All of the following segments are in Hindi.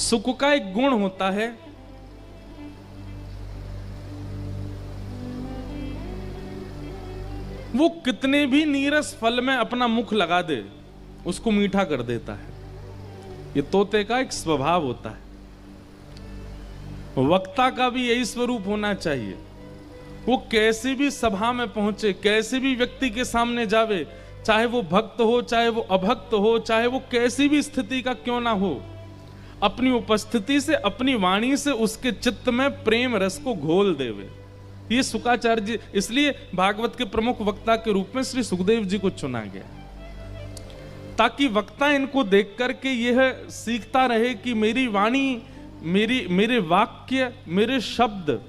सुख का एक गुण होता है, वो कितने भी नीरस फल में अपना मुख लगा दे उसको मीठा कर देता है। ये तोते का एक स्वभाव होता है। वक्ता का भी यही स्वरूप होना चाहिए। वो कैसी भी सभा में पहुंचे, कैसे भी व्यक्ति के सामने जावे, चाहे वो भक्त हो, चाहे वो अभक्त हो, चाहे वो कैसी भी स्थिति का क्यों ना हो, अपनी उपस्थिति से, अपनी वाणी से उसके चित्त में प्रेम रस को घोल देवे। ये शुकाचार्य जी, इसलिए भागवत के प्रमुख वक्ता के रूप में श्री सुखदेव जी को चुना गया, ताकि वक्ता इनको देख करके यह सीखता रहे कि मेरी वाणी, मेरे वाक्य, मेरे शब्द,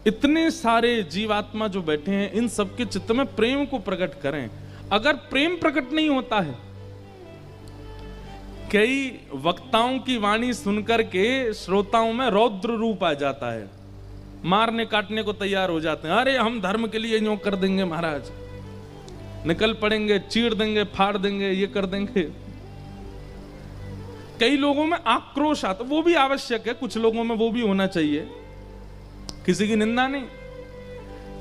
इतने सारे जीवात्मा जो बैठे हैं, इन सबके चित्त में प्रेम को प्रकट करें। अगर प्रेम प्रकट नहीं होता है, कई वक्ताओं की वाणी सुनकर के श्रोताओं में रौद्र रूप आ जाता है, मारने काटने को तैयार हो जाते हैं। अरे हम धर्म के लिए यूं कर देंगे महाराज, निकल पड़ेंगे, चीर देंगे, फाड़ देंगे, ये कर देंगे। कई लोगों में आक्रोश आता, वो भी आवश्यक है, कुछ लोगों में वो भी होना चाहिए, किसी की निंदा नहीं।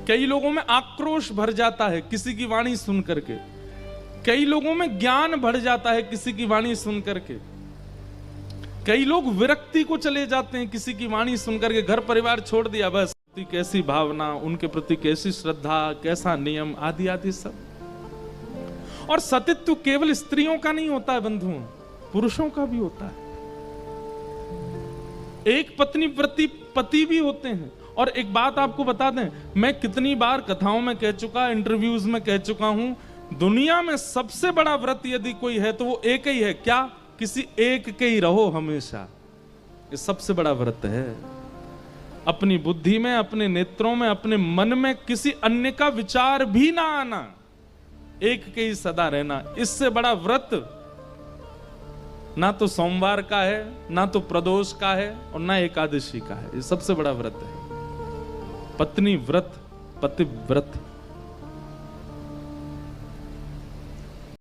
कई लोगों में आक्रोश भर जाता है किसी की वाणी सुन करके, कई लोगों में ज्ञान भर जाता है किसी की वाणी सुन करके, कई लोग विरक्ति को चले जाते हैं किसी की वाणी सुन करके, घर परिवार छोड़ दिया, बस कैसी भावना, उनके प्रति कैसी श्रद्धा, कैसा नियम, आदि आदि सब। और सतीत्व केवल स्त्रियों का नहीं होता है बंधुओं, पुरुषों का भी होता है। एक पत्नी प्रति पति भी होते हैं। और एक बात आपको बता दें, मैं कितनी बार कथाओं में कह चुका, इंटरव्यूज में कह चुका हूं, दुनिया में सबसे बड़ा व्रत यदि कोई है तो वो एक ही है। क्या? किसी एक के ही रहो हमेशा। ये सबसे बड़ा व्रत है। अपनी बुद्धि में, अपने नेत्रों में, अपने मन में किसी अन्य का विचार भी ना आना, एक के ही सदा रहना। इससे बड़ा व्रत ना तो सोमवार का है, ना तो प्रदोष का है, और ना एकादशी का है। ये सबसे बड़ा व्रत है, पत्नी व्रत, पति व्रत।